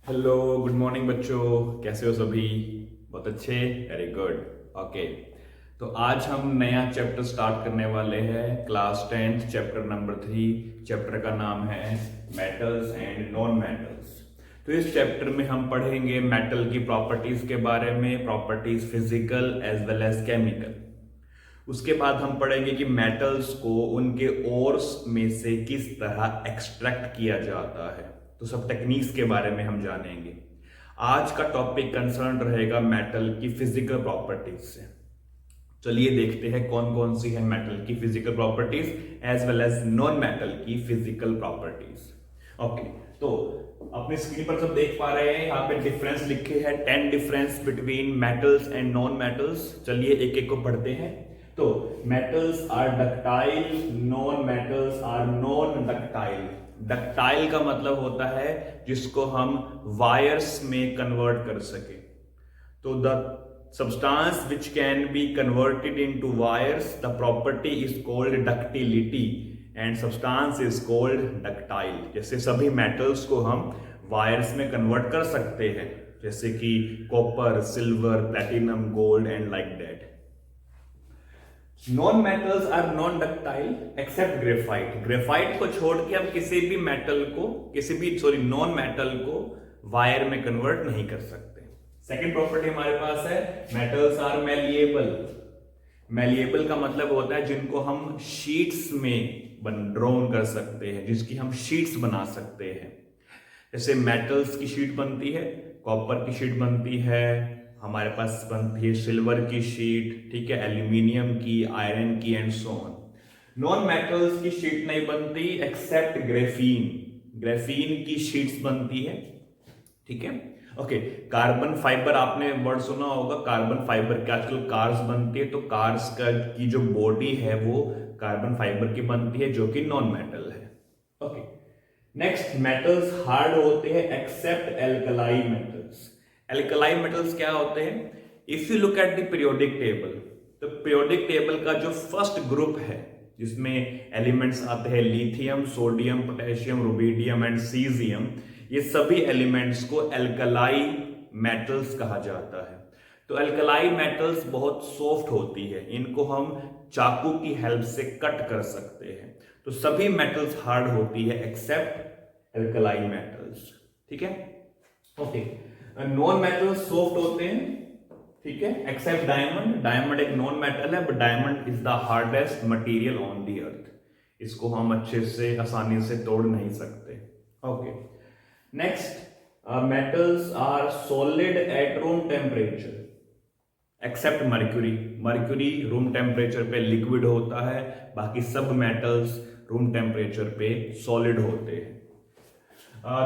Hello, good morning बच्चों। कैसे हो सभी? बहुत अच्छे, वेरी गुड। ओके, तो आज हम नया चैप्टर स्टार्ट करने वाले हैं, class 10th chapter number 3। Chapter का नाम है मेटल्स एंड नॉन मेटल्स। तो इस चैप्टर में हम पढ़ेंगे मेटल की प्रॉपर्टीज के बारे में, properties physical as well as chemical. उसके बाद हम पढ़ेंगे कि मेटल्स को उनके ओर्स में से किस तरह एक्सट्रैक्ट किया जाता है, तो सब टेक्निक्स के बारे में हम जानेंगे। आज का टॉपिक कंसर्न रहेगा मेटल की फिजिकल प्रॉपर्टीज से। चलिए देखते हैं कौन कौन सी है मेटल की physical properties as well as non metal की फिजिकल प्रॉपर्टीज। ओके, तो अपनी स्क्रीन पर सब देख पा रहे हैं, यहाँ पे डिफरेंस लिखे हैं, 10 difference between metals and non metals. चलिए एक एक को पढ़ते हैं। तो metals are ductile, non metals are non ductile. Ductile का मतलब होता है जिसको हम वायर्स में कन्वर्ट कर सके। तो the substance which can be converted into wires, the property is called ductility and substance is called ductile। जैसे सभी metals को हम वायर्स में कन्वर्ट कर सकते हैं, जैसे कि copper, silver, platinum, gold and like that. Non metals are non ductile except graphite. Graphite को छोड़ के हम किसी भी मेटल को, नॉन मेटल को वायर में कन्वर्ट नहीं कर सकते। सेकेंड प्रॉपर्टी हमारे पास है मेटल्स आर मैलिएबल। मैलिएबल का मतलब होता है जिनको हम शीट्स में ड्रॉन कर सकते हैं, जिसकी हम शीट्स बना सकते हैं। जैसे मेटल्स की शीट बनती है, कॉपर की शीट बनती है, हमारे पास बनती है सिल्वर की शीट, ठीक है, एल्यूमिनियम की, आयरन की and so on. Non metals की शीट नहीं बनती एक्सेप्ट ग्रेफीन। ग्रेफीन की शीट्स बनती है, ठीक है। ओके, कार्बन फाइबर आपने वर्ड सुना होगा, कार्बन फाइबर के आजकल कार्स बनती है, तो कार्स की जो बॉडी है वो कार्बन फाइबर की बनती है, जो कि नॉन मेटल है। ओके, नेक्स्ट, मेटल्स हार्ड होते हैं except alkali metals. Alkali metals क्या होते हैं? If you look at the periodic table, तो पीरियोडिक टेबल का जो फर्स्ट ग्रुप है जिसमें एलिमेंट्स आते हैं lithium, sodium, potassium, rubidium and caesium, ये सभी एलिमेंट्स को एल्कलाई मेटल्स कहा जाता है। तो एल्कलाई मेटल्स बहुत सॉफ्ट होती है, इनको हम चाकू की हेल्प से कट कर सकते हैं। तो सभी मेटल्स हार्ड होती है एक्सेप्ट एल्कलाई मेटल्स, ठीक है। ओके, नॉन मेटल्स सॉफ्ट होते हैं, ठीक है, एक्सेप्ट डायमंड। डायमंड एक नॉन मेटल है, but diamond is the hardest material on the earth. इसको हम अच्छे से आसानी से तोड़ नहीं सकते। Okay, next, metals are solid at room temperature except mercury. Mercury room temperature पे लिक्विड होता है, बाकी सब मेटल्स रूम टेम्परेचर पे सॉलिड होते हैं।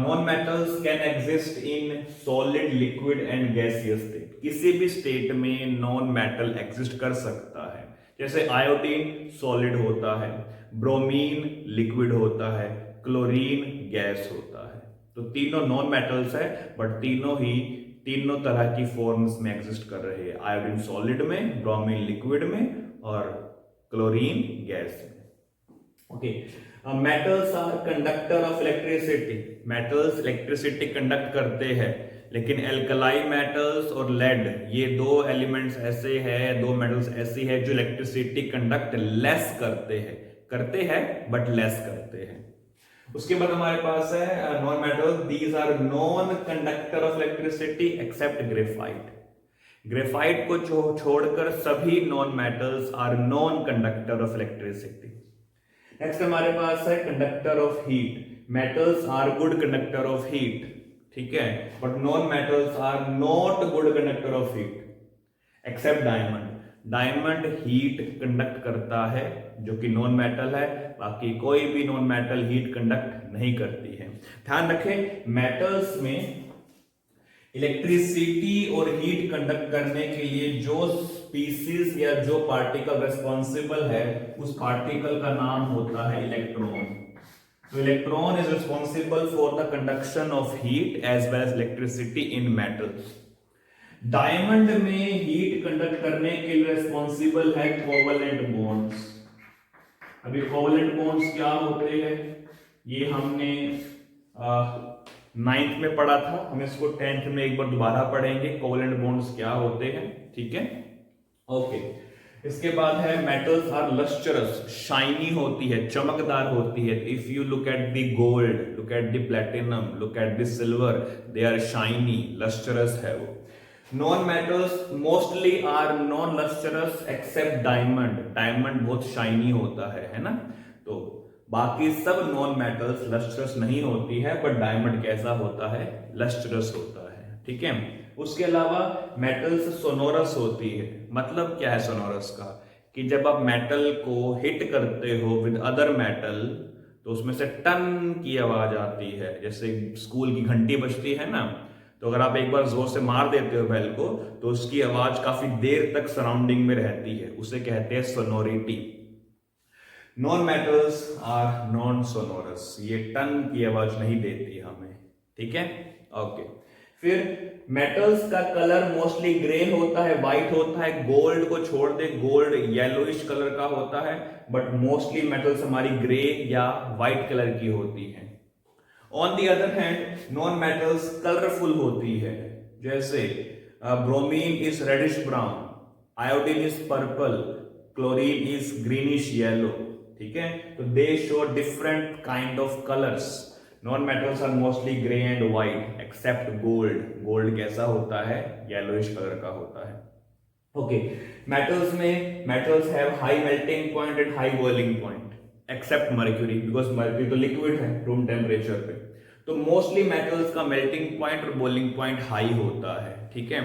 Non metals can exist in solid, liquid and gaseous state. किसी भी स्टेट में नॉन मेटल एग्जिस्ट कर सकता है। जैसे आयोडीन सॉलिड होता है, ब्रोमीन लिक्विड होता है, क्लोरीन गैस होता है। तो तीनों नॉन मेटल्स है, बट तीनों तरह की फॉर्म्स में एग्जिस्ट कर रहे हैं। आयोडीन सॉलिड में, ब्रोमीन लिक्विड में और क्लोरीन गैस में। Okay, metals are conductor of electricity. Metals electricity conduct करते हैं, लेकिन एल्कलाई मेटल्स और लेड, ये दो एलिमेंट्स ऐसे हैं, दो मेटल्स ऐसी है जो इलेक्ट्रिसिटी कंडक्ट लेस करते हैं बट लेस करते हैं। उसके बाद हमारे पास है non metals, these are non conductor of electricity except graphite. Graphite को छोड़कर सभी non metals are non conductor of electricity. Next हमारे पास है conductor of heat. Metals are good conductor of heat, ठीक है, but non metals are not good conductor of heat except diamond. Diamond heat conduct करता है, जो कि non metal है, बाकी कोई भी नॉन मेटल हीट कंडक्ट नहीं करती है। ध्यान रखें, मेटल्स में इलेक्ट्रिसिटी और हीट कंडक्ट करने के लिए जो स्पीसीज या जो पार्टिकल रिस्पॉन्सिबल है, उस पार्टिकल का नाम होता है इलेक्ट्रॉन। तो electron is responsible for the conduction of heat as well as electricity in metals. Diamond में हीट कंडक्ट करने के लिए रिस्पॉन्सिबल है कोवलेंट बॉन्ड्स। अभी कोवलेंट बॉन्ड्स क्या होते हैं ये हमने 9th में पढ़ा था, हम इसको 10th में एक बार दोबारा पढ़ेंगे, कोवलेंट बॉन्ड्स क्या होते हैं, ठीक है। ओके, इसके बाद है मेटल्स आर लस्टरस, शाइनी होती है, चमकदार होती है। If you look at the gold, look at the platinum, look at the silver, they are shiny, lustrous है वो। Non metals mostly are non lustrous except diamond, diamond बहुत shiny होता है ना। तो बाकी सब नॉन मेटल्स लस्टरस नहीं होती है, बट डायमंड कैसा होता है, लस्टरस होता है, ठीक है। उसके अलावा मेटल्स सोनोरस होती है। मतलब क्या है सोनोरस का, कि जब आप मेटल को हिट करते हो विद अदर मेटल तो उसमें से टन की आवाज आती है, जैसे स्कूल की घंटी बजती है ना, तो अगर आप एक बार जोर से मार देते हो बेल को तो उसकी आवाज काफी देर तक सराउंडिंग में रहती है, उसे कहते हैं sonority. Non metals are non sonorous, ये टन की आवाज नहीं देती हमें, ठीक है। ओके, फिर मेटल्स का कलर मोस्टली ग्रे होता है, व्हाइट होता है, गोल्ड को छोड़ दे, गोल्ड येलोइश कलर का होता है, बट मोस्टली मेटल्स हमारी ग्रे या व्हाइट कलर की होती है। On the other hand non metals colourful होती है, जैसे bromine is reddish brown, iodine is purple, chlorine is greenish yellow, ठीक है। तो they show different kind of colours. Non metals are mostly grey and white except gold, gold कैसा होता है, yellowish colour का होता है। ओके, मेटल्स में metals have high melting point and high boiling point except mercury, because mercury तो liquid है room temperature पे। तो मोस्टली मेटल्स का मेल्टिंग पॉइंट और बॉइलिंग पॉइंट हाई होता है, ठीक है।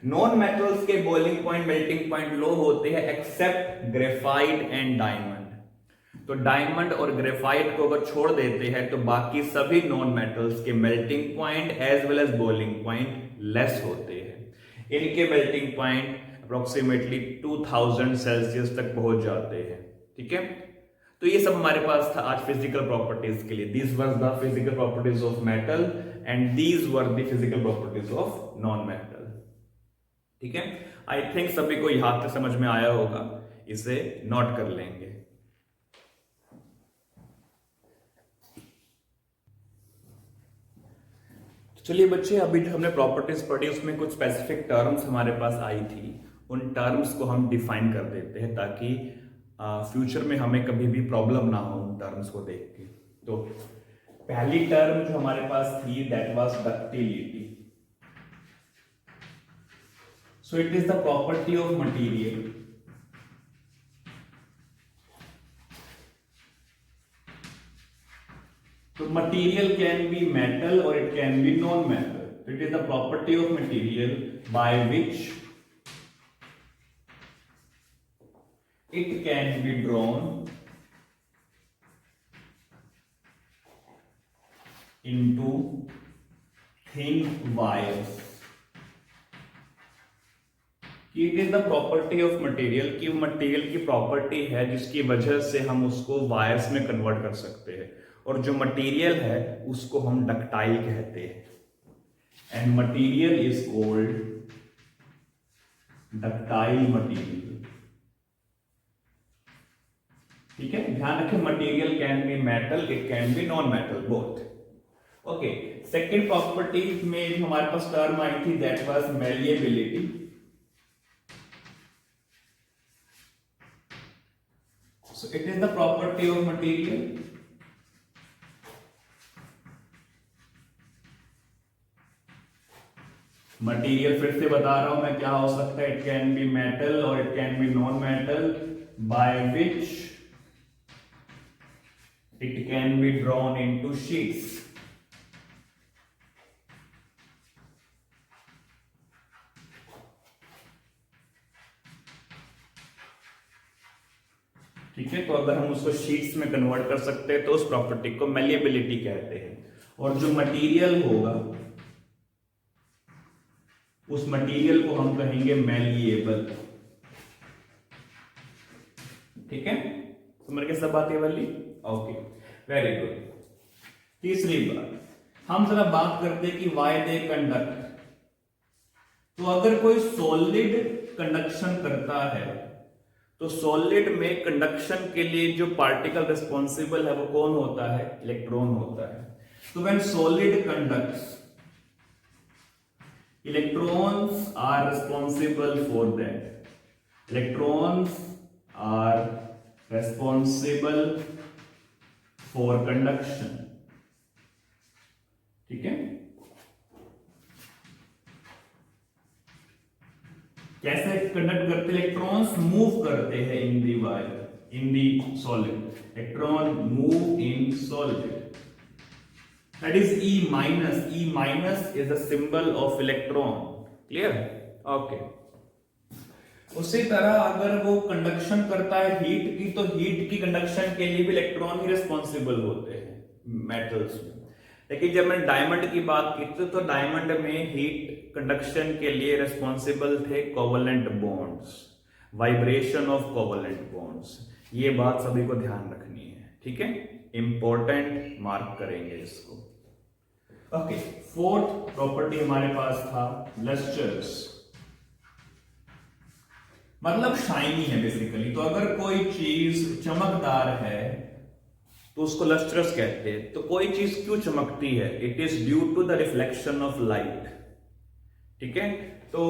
नॉन मेटल्स के boiling point melting point low होते हैं एक्सेप्ट ग्रेफाइट एंड डायमंड। तो डायमंड और ग्रेफाइट को अगर छोड़ देते हैं तो बाकी सभी नॉन मेटल्स के melting point as well as boiling point less होते हैं। इनके मेल्टिंग पॉइंट अप्रोक्सीमेटली 2000 सेल्सियस तक पहुंच जाते हैं, ठीक है। तो ये सब हमारे पास था आज फिजिकल प्रॉपर्टीज के लिए। These were the physical properties of metal and these were the physical properties of non metal, ठीक है। आई थिंक सभी को यहां तक समझ में आया होगा, इसे नोट कर लेंगे। चलिए बच्चे, अभी जो हमने प्रॉपर्टीज पढ़ी उसमें कुछ स्पेसिफिक टर्म्स हमारे पास आई थी, उन टर्म्स को हम डिफाइन कर देते हैं ताकि फ्यूचर में हमें कभी भी प्रॉब्लम ना हो उन टर्म्स को देख के। तो पहली टर्म जो हमारे पास थी that was ductility. So it is the property of material So material can be metal or it can be non-metal. It is the property of material by which it can be drawn into thin wires. कि it is the property of material, कि material की property है जिसकी वजह से हम उसको wires में कन्वर्ट कर सकते हैं, और जो मटेरियल है उसको हम डक्टाइल कहते हैं। And material is called ductile material, ठीक है। ध्यान रखें, material can be metal, it can be non metal, both. Okay, second property में हमारे पास टर्म आई थी that was malleability. So it is the property of material material फिर से बता रहा हूं मैं क्या हो सकता है, इट कैन बी मेटल और it can be non metal by which it can be drawn into sheets. ठीक है, तो अगर हम उसको शीट्स में कन्वर्ट कर सकते हैं तो उस प्रॉपर्टी को मेलिएबिलिटी कहते हैं। और जो मटेरियल होगा उस मटेरियल को हम कहेंगे मेलिएबल, ठीक है। समझ के सब बातें वाली, ओके, वेरी गुड। तीसरी बात हम जरा बात करते हैं कि व्हाई दे कंडक्ट। तो अगर कोई सॉलिड कंडक्शन करता है तो सॉलिड में कंडक्शन के लिए जो पार्टिकल रिस्पॉन्सिबल है वो कौन होता है? इलेक्ट्रॉन होता है। तो when solid conducts, electrons are responsible for that, electrons are responsible for conduction. ठीक है, कैसे कंडक्ट करते? इलेक्ट्रॉन्स मूव करते हैं in the wire, in the solid, electron move in solid, that is E minus. E minus is the symbol of electron. Clear? Okay. उसी तरह अगर वो कंडक्शन करता है हीट की, तो हीट की कंडक्शन के लिए भी इलेक्ट्रॉन ही रिस्पॉन्सिबल होते हैं मेटल्स में। लेकिन जब मैंने डायमंड की बात की तो डायमंड में हीट कंडक्शन के लिए रिस्पॉन्सिबल थे covalent bonds, vibration of covalent bonds. ये बात सभी को ध्यान रखनी है, ठीक है, इंपॉर्टेंट, मार्क करेंगे इसको। ओके, फोर्थ प्रॉपर्टी हमारे पास था लस्टर्स, मतलब शाइनी है बेसिकली। तो अगर कोई चीज चमकदार है तो उसको लस्ट्रस कहते हैं। तो कोई चीज क्यों चमकती है? It is due to the reflection of light. ठीक है, तो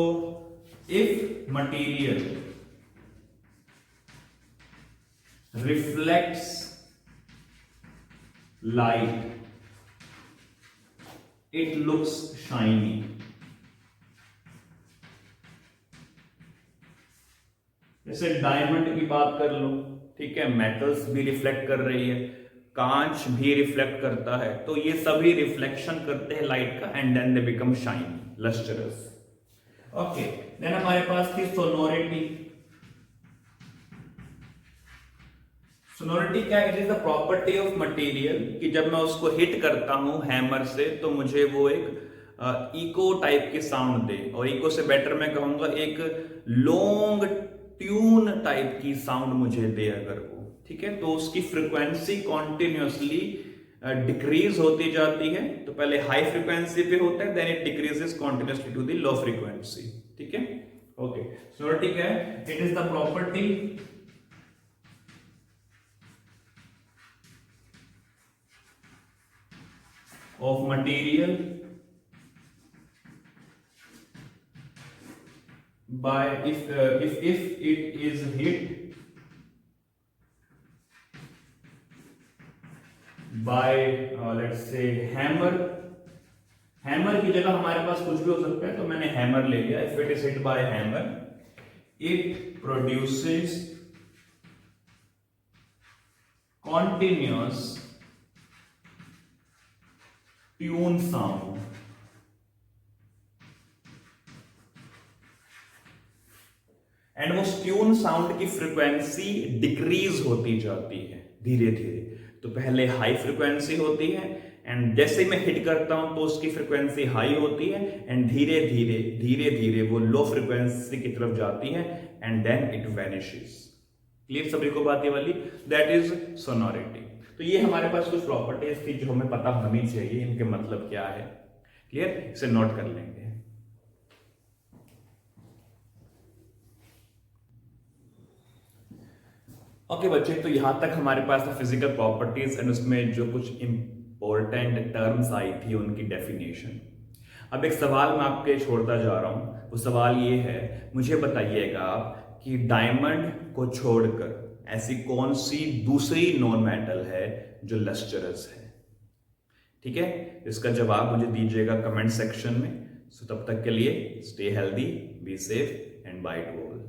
if material reflects light it looks shiny. जैसे डायमंड की बात कर लो, ठीक है, मेटल्स भी रिफ्लेक्ट कर रही है, कांच भी रिफ्लेक्ट करता है, तो ये सभी रिफ्लेक्शन करते हैं लाइट का and then they become shiny, lustrous. Okay, then हमारे पास थी सोनोरिटी। सोनोरिटी क्या है? It is the property of material कि जब मैं उसको हिट करता हूं हैमर से तो मुझे वो एक इको टाइप की साउंड दे, और इको से बेटर मैं कहूंगा एक लॉन्ग ट्यून टाइप की साउंड मुझे दे अगर वो, ठीक है, तो उसकी फ्रीक्वेंसी कॉन्टिन्यूसली डिक्रीज होती जाती है। तो पहले हाई फ्रीक्वेंसी पे होता है, then it decreases continuously to the low frequency. ठीक है, ओके, सोनोरिटी क्या है? It is the property of material by if it is hit by let's say hammer की जगह हमारे पास कुछ भी हो सकता है, तो मैंने हैमर ले लिया। If it is hit by hammer it produces continuous tune sound. And वो ट्यून साउंड की फ्रीक्वेंसी डिक्रीज होती जाती है धीरे धीरे। तो पहले हाई फ्रीक्वेंसी होती है एंड जैसे मैं हिट करता हूं तो उसकी फ्रीक्वेंसी हाई होती है एंड धीरे धीरे वो लो फ्रीक्वेंसी की तरफ जाती है and then it vanishes. Clear सभी को बात ये वाली? That is sonority. तो ये हमारे पास कुछ प्रॉपर्टीज थी जो हमें पता होनी चाहिए, इनके मतलब क्या है। क्लियर, इसे नोट कर लेंगे। ओके बच्चे, तो यहां तक हमारे पास था फिजिकल प्रॉपर्टीज एंड उसमें जो कुछ इंपॉर्टेंट टर्म्स आई थी उनकी डेफिनेशन। अब एक सवाल मैं आपके छोड़ता जा रहा हूं, वो सवाल ये है, मुझे बताइएगा आप कि डायमंड को छोड़कर ऐसी कौन सी दूसरी नॉन मेटल है जो लस्टरस है। ठीक है, इसका जवाब मुझे दीजिएगा कमेंट सेक्शन में। सो तब तक के लिए stay healthy, be safe and by two all.